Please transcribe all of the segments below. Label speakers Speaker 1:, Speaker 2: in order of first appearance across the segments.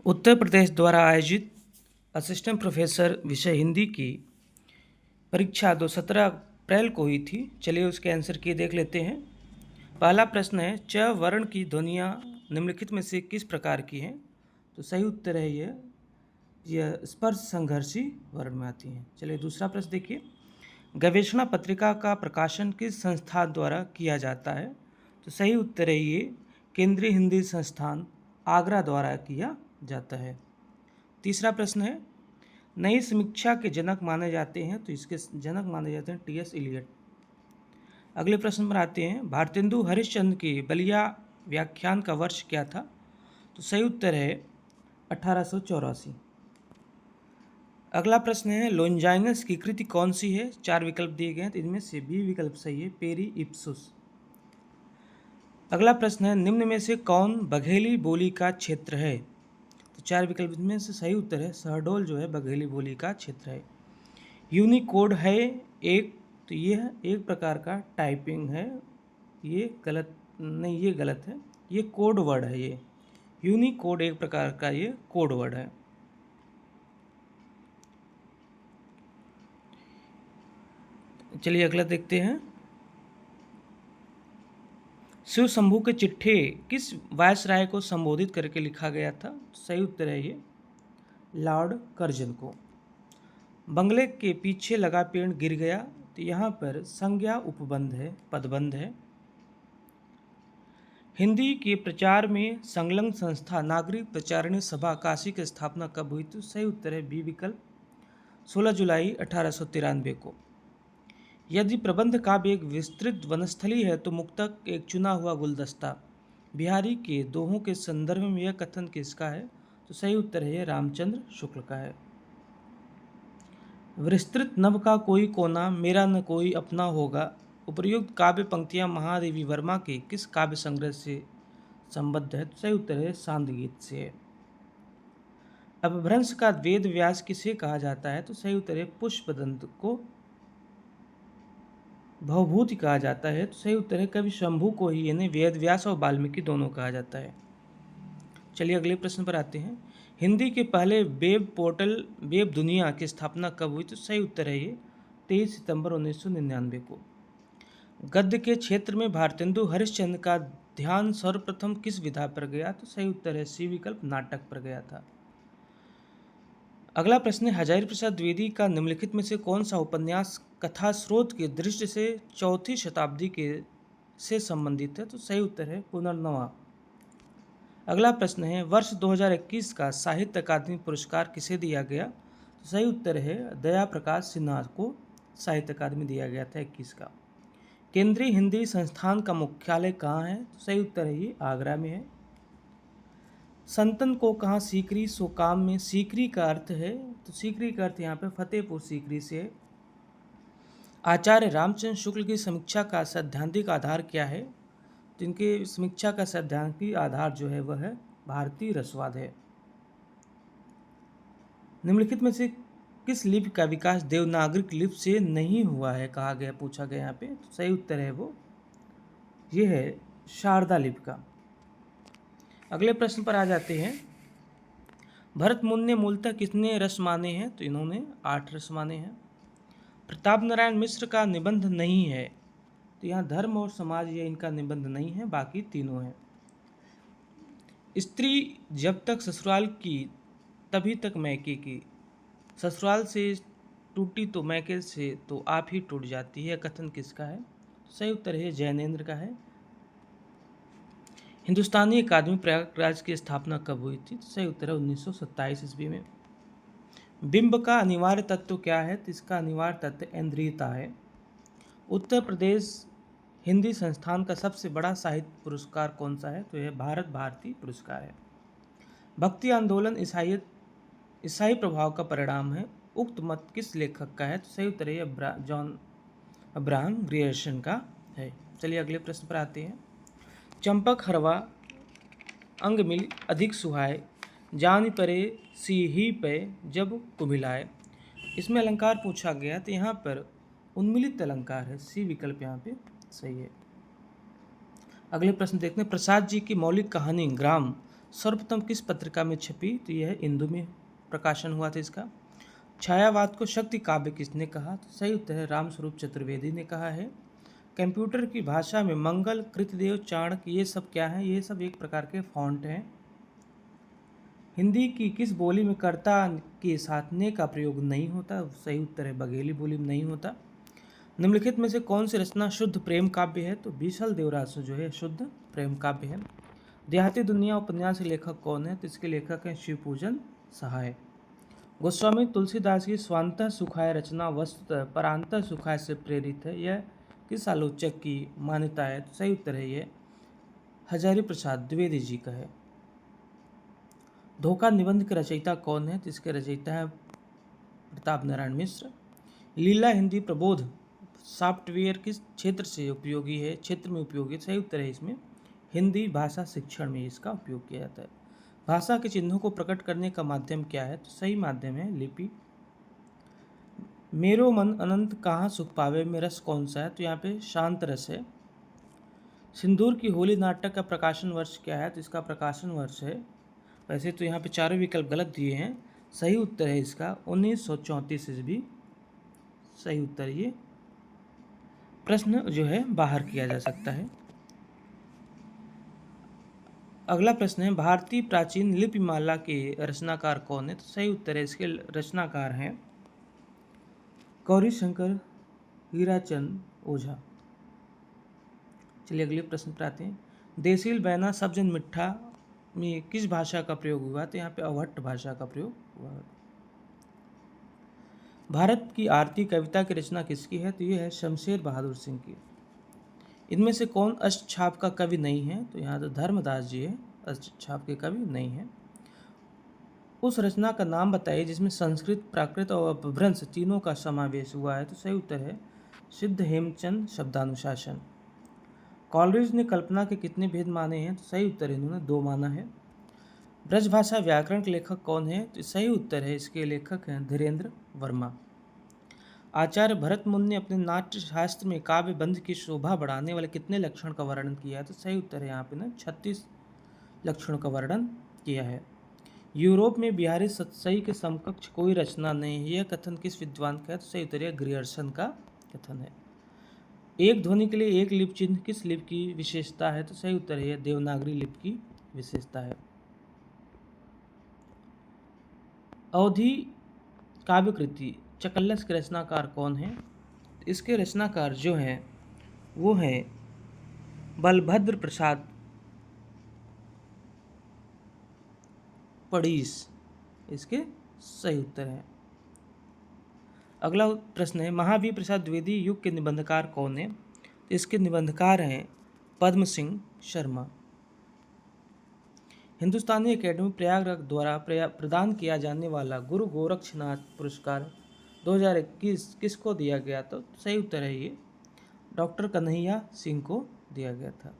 Speaker 1: उत्तर प्रदेश द्वारा आयोजित assistant professor विषय हिंदी की परीक्षा 17 अप्रैल को हुई थी। चलिए उसके आंसर की देख लेते हैं। पहला प्रश्न है, च वर्ण की ध्वनियाँ निम्नलिखित में से किस प्रकार की हैं? तो सही उत्तर है यह स्पर्श संघर्षी वर्ण में आती हैं। चलिए दूसरा प्रश्न देखिए, गवेषणा पत्रिका का प्रकाशन किस संस्थान द्वारा किया जाता है? तो सही उत्तर है ये केंद्रीय हिंदी संस्थान आगरा द्वारा किया जाता है। तीसरा प्रश्न है, नई समीक्षा के जनक माने जाते हैं, तो इसके जनक माने जाते हैं टी.एस. इलियट। अगले प्रश्न पर आते हैं, भारतेंदु हरिश्चंद्र के बलिया व्याख्यान का वर्ष क्या था? तो सही उत्तर है 1884। अगला प्रश्न है, लोंजाइनस की कृति कौन सी है? 4 विकल्प दिए गए हैं, तो इनमें से बी विकल्प सही है, पेरी इप्सुस। अगला प्रश्न है, निम्न में से कौन बघेली बोली का क्षेत्र है? तो 4 विकल्प में से सही उत्तर है शहडोल जो है बघेली बोली का क्षेत्र है। यूनिकोड है एक, तो यह एक प्रकार का टाइपिंग है, ये गलत नहीं, ये गलत है, ये कोड वर्ड है। ये यूनिकोड एक प्रकार का ये कोड वर्ड है। चलिए अगला देखते हैं, शिव शंभू के चिट्ठे किस वायसराय को संबोधित करके लिखा गया था? सही उत्तर है ये लॉर्ड कर्जन को। बंगले के पीछे लगा पेड़ गिर गया, तो यहाँ पर संज्ञा उपबंध है, पदबंध है। हिंदी के प्रचार में संलग्न संस्था नागरिक प्रचारिणी सभा काशी की स्थापना कब हुई? तो सही उत्तर है बी विकल्प 16 जुलाई 1893 को। यदि प्रबंध काव्य एक विस्तृत वनस्थली है तो मुक्तक एक चुना हुआ गुलदस्ता। बिहारी के दोहों के संदर्भ में यह कथन किसका है? तो सही उत्तर है रामचंद्र शुक्ल का है। विस्तृत नभ का कोई कोना मेरा न कोई अपना होगा, उपर्युक्त काव्य पंक्तियां महादेवी वर्मा के किस काव्य संग्रह से संबद्ध है? तो सही उत्तर है सांद गीत से। अपभ्रंश का वेद व्यास किसे कहा जाता है? तो सही उत्तर है पुष्पदंत को भवभूति कहा जाता है। तो सही उत्तर है कवि शंभू को ही, यानी वेद व्यास और वाल्मीकि दोनों कहा जाता है। चलिए अगले प्रश्न पर आते हैं, हिंदी के पहले वेब पोर्टल वेब दुनिया की स्थापना कब हुई? तो सही उत्तर है ये 23 सितंबर 1999 को। गद्य के क्षेत्र में भारतेंदु हरिश्चंद्र का ध्यान सर्वप्रथम किस विधा पर गया? तो सही उत्तर है सी विकल्प नाटक पर गया था। अगला प्रश्न है, हजारी प्रसाद द्विवेदी का निम्नलिखित में से कौन सा उपन्यास कथा स्रोत की दृष्टि से 4वीं शताब्दी के से संबंधित है? तो सही उत्तर है पुनर्नवा। अगला प्रश्न है, वर्ष 2021 का साहित्य अकादमी पुरस्कार किसे दिया गया? तो सही उत्तर है दया प्रकाश सिन्हा को साहित्य अकादमी दिया गया था 21 का। केंद्रीय हिंदी संस्थान का मुख्यालय कहाँ है? तो सही उत्तर है ये आगरा में है। संतन को कहाँ सीकरी सो काम में, सीकरी का अर्थ है, तो सीकरी का अर्थ यहाँ पे फतेहपुर सीकरी से है। आचार्य रामचंद्र शुक्ल की समीक्षा का सैद्धांतिक आधार क्या है? तो इनके समीक्षा का सैद्धांतिक आधार जो है वह है भारतीय रसवाद है। निम्नलिखित में से किस लिपि का विकास देवनागरिक लिपि से नहीं हुआ है कहा गया, पूछा गया यहाँ पे? तो सही उत्तर है वो ये है शारदा लिपि का। अगले प्रश्न पर आ जाते हैं, भरत मुनि ने मूलतः कितने रस माने हैं? तो इन्होंने 8 रस माने हैं। प्रताप नारायण मिश्र का निबंध नहीं है, तो यहाँ धर्म और समाज ये इनका निबंध नहीं है, बाकी तीनों हैं। स्त्री जब तक ससुराल की तभी तक मैके की, ससुराल से टूटी तो मैके से तो आप ही टूट जाती है, कथन किसका है? सही उत्तर है जैनेन्द्र का है। हिंदुस्तानी अकादमी प्रयागराज की स्थापना कब हुई थी? तो सही उत्तर है 1927 ईस्वी में। बिंब का अनिवार्य तत्व क्या है? तो इसका अनिवार्य तत्व इंद्रियता है। उत्तर प्रदेश हिंदी संस्थान का सबसे बड़ा साहित्य पुरस्कार कौन सा है? तो यह भारत भारती पुरस्कार है। भक्ति आंदोलन ईसाई प्रभाव का परिणाम है, उक्त मत किस लेखक का है? तो सही उत्तर है जॉन अब्राहम ग्रियर्सन का है। चलिए अगले प्रश्न पर आते हैं, चंपक हरवा अंग मिल अधिक सुहाए, जान परे सी ही पे जब कुमिलाए। इसमें अलंकार पूछा गया, तो यहाँ पर उन्मिलित अलंकार है, सी विकल्प यहाँ पे सही है। अगले प्रश्न देखते हैं, प्रसाद जी की मौलिक कहानी ग्राम सर्वप्रथम किस पत्रिका में छपी? तो यह इंदु में प्रकाशन हुआ था इसका। छायावाद को शक्ति काव्य किसने कहा? तो सही उत्तर है रामस्वरूप चतुर्वेदी ने कहा है। कंप्यूटर की भाषा में मंगल, कृतदेव, चाणक्य ये सब क्या है? ये सब एक प्रकार के फॉन्ट हैं। हिंदी की किस बोली में कर्ता के साथ ने का प्रयोग नहीं होता? सही उत्तर है बघेली बोली में नहीं होता। निम्नलिखित में से कौन सी रचना शुद्ध प्रेम काव्य है? तो बीसल देवरास जो है शुद्ध प्रेम काव्य है। देहाती दुनिया उपन्यास के लेखक कौन है? तो इसके लेखक हैं शिवपूजन सहाय। गोस्वामी तुलसीदास की स्वांतः सुखाय रचना वस्तुतः परांतः सुखाय से प्रेरित है। यह किस आलोचक की मान्यता है? तो सही उत्तर है ये हजारी प्रसाद द्विवेदी जी का है। धोखा निबंध के रचयिता कौन है? तो इसके रचयिता है प्रताप नारायण मिश्र। लीला हिंदी प्रबोध सॉफ्टवेयर किस क्षेत्र से उपयोगी है? क्षेत्र में उपयोगी? सही उत्तर है इसमें हिंदी भाषा शिक्षण में इसका उपयोग किया जाता है। भाषा के चिन्हों को प्रकट करने का माध्यम क्या है? तो सही माध्यम है लिपि। मेरो मन अनंत कहाँ सुख पावे में रस कौन सा है? तो यहाँ पे शांत रस है। सिंदूर की होली नाटक का प्रकाशन वर्ष क्या है? तो इसका प्रकाशन वर्ष है, वैसे तो यहाँ पे चारों विकल्प गलत दिए हैं, सही उत्तर है इसका 1934 ईस्वी। सही उत्तर ये प्रश्न जो है बाहर किया जा सकता है। अगला प्रश्न है भारतीय प्राचीन लिपिमाला के रचनाकार कौन है? तो सही उत्तर है इसके रचनाकार हैं गौरी शंकर हीराचंद ओझा। चलिए अगले प्रश्न पर आते हैं। देसील बैना सब जन मिठा में किस भाषा का प्रयोग हुआ? तो यहाँ पे अवहट्ट भाषा का प्रयोग हुआ। भारत की आरती कविता की रचना किसकी है? तो ये है शमशेर बहादुर सिंह की। इनमें से कौन अष्टछाप का कवि नहीं है? तो यहाँ तो धर्मदास जी है, अष्टछाप के कवि नहीं है। उस रचना का नाम बताइए जिसमें संस्कृत, प्राकृत और अपभ्रंश तीनों का समावेश हुआ है। तो सही उत्तर है सिद्ध हेमचंद शब्दानुशासन। कॉलरिज ने कल्पना के कितने भेद माने हैं? तो सही उत्तर है इन्होंने 2 माना है। ब्रजभाषा व्याकरण के लेखक कौन है? तो सही उत्तर है इसके लेखक हैं धीरेन्द्र वर्मा। आचार्य भरत मुनि ने अपने नाट्य शास्त्र में काव्य बंध की शोभा बढ़ाने वाले कितने लक्षण का वर्णन किया है? तो सही उत्तर है यहाँ पे ना 36 लक्षणों का वर्णन किया है। यूरोप में बिहारी सतसई के समकक्ष कोई रचना नहीं है, यह कथन किस विद्वान का है? तो सही उत्तर है ग्रियर्सन का कथन है। एक ध्वनि के लिए एक लिपि चिन्ह किस लिपि की विशेषता है? तो सही उत्तर है देवनागरी लिपि की विशेषता है। अवधि काव्य कृति चकल्लस के रचनाकार कौन है? इसके रचनाकार जो हैं वो हैं बलभद्र प्रसाद पड़ीस, इसके सही उत्तर है। अगला प्रश्न है महावीर प्रसाद द्विवेदी युग के निबंधकार कौन है? तो इसके निबंधकार हैं पद्म सिंह शर्मा। हिंदुस्तानी एकेडमी प्रयागराज द्वारा प्रदान किया जाने वाला गुरु गोरक्षनाथ पुरस्कार 2021 किसको दिया गया? तो सही उत्तर है ये डॉक्टर कन्हैया सिंह को दिया गया था।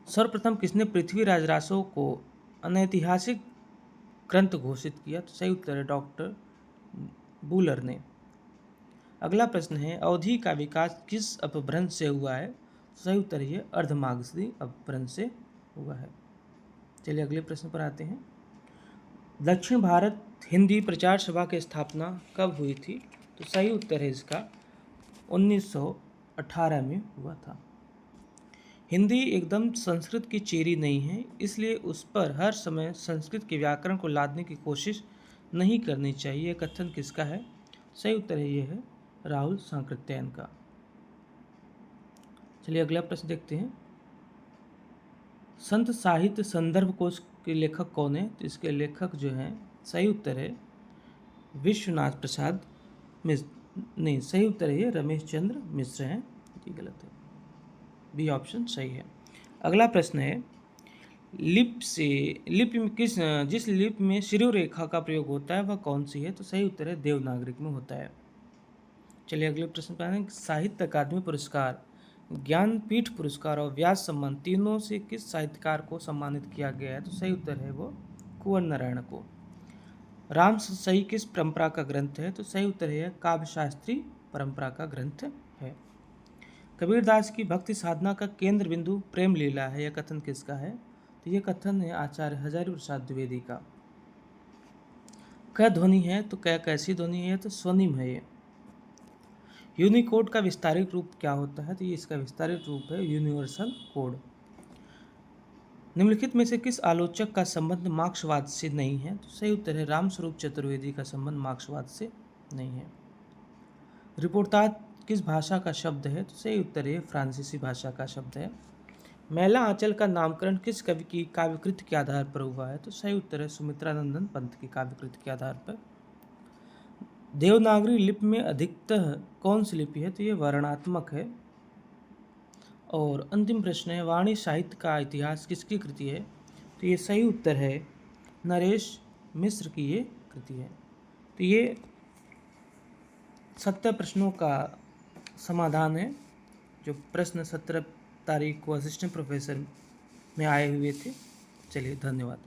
Speaker 1: सर्वप्रथम किसने पृथ्वीराज रासो को अनैतिहासिक ग्रंथ घोषित किया? तो सही उत्तर है डॉक्टर बूलर ने। अगला प्रश्न है अवधि का विकास किस अपभ्रंश से हुआ है? सही उत्तर है अर्धमागधी अपभ्रंश से हुआ है। चलिए अगले प्रश्न पर आते हैं। दक्षिण भारत हिंदी प्रचार सभा की स्थापना कब हुई थी? तो सही उत्तर है इसका 1918 में हुआ था। हिंदी एकदम संस्कृत की चेरी नहीं है, इसलिए उस पर हर समय संस्कृत के व्याकरण को लादने की कोशिश नहीं करनी चाहिए। कथन किसका है? सही उत्तर है ये है राहुल सांकृत्यायन का। चलिए अगला प्रश्न देखते हैं। संत साहित्य संदर्भ कोश के लेखक कौन है? तो इसके लेखक जो हैं सही उत्तर है विश्वनाथ प्रसाद मिश्र, नहीं सही उत्तर है ये रमेश चंद्र मिश्र हैं, ये गलत है, बी ऑप्शन सही है। अगला प्रश्न है लिपि में जिस लिपि में शिरो रेखा का प्रयोग होता है वह कौन सी है? तो सही उत्तर है देवनागरिक में होता है। चलिए अगले प्रश्न पर आते हैं। साहित्य अकादमी पुरस्कार, ज्ञानपीठ पुरस्कार और व्यास सम्मान तीनों से किस साहित्यकार को सम्मानित किया गया है? तो सही उत्तर है वो कुंवर नारायण को। रामसई किस परंपरा का ग्रंथ है? तो सही उत्तर है काव्य शास्त्री परंपरा का ग्रंथ है। कबीरदास की भक्ति साधना का केंद्र बिंदु प्रेम लीला है, यह कथन किसका है? तो ये कथन है आचार्य हजारी प्रसाद द्विवेदी का। क ध्वनि है तो क कैसी ध्वनि है, तो स्वनिम है ये। यूनिकोड का विस्तारित रूप क्या होता है, तो ये इसका विस्तारित रूप है यूनिवर्सल कोड। निम्नलिखित में से किस आलोचक का संबंध मार्क्सवाद से नहीं है, तो सही उत्तर है रामस्वरूप चतुर्वेदी का संबंध मार्क्सवाद से नहीं है। रिपोर्ताज किस भाषा का शब्द है, तो सही उत्तर है फ्रांसीसी भाषा का शब्द है। मैला आंचल का नामकरण किस कवि की काव्यकृति के आधार पर हुआ है, तो सही उत्तर है सुमित्रानंदन पंत की काव्यकृति के आधार पर। देवनागरी लिपि में अधिकतः कौन सी लिपि है, तो ये वर्णात्मक है। और अंतिम प्रश्न है वाणी साहित्य का इतिहास किसकी कृति है, तो ये सही उत्तर है नरेश मिश्र की ये कृति है। तो ये 70 प्रश्नों का समाधान है जो प्रश्न 17 तारीख को असिस्टेंट प्रोफेसर में आए हुए थे। चलिए धन्यवाद।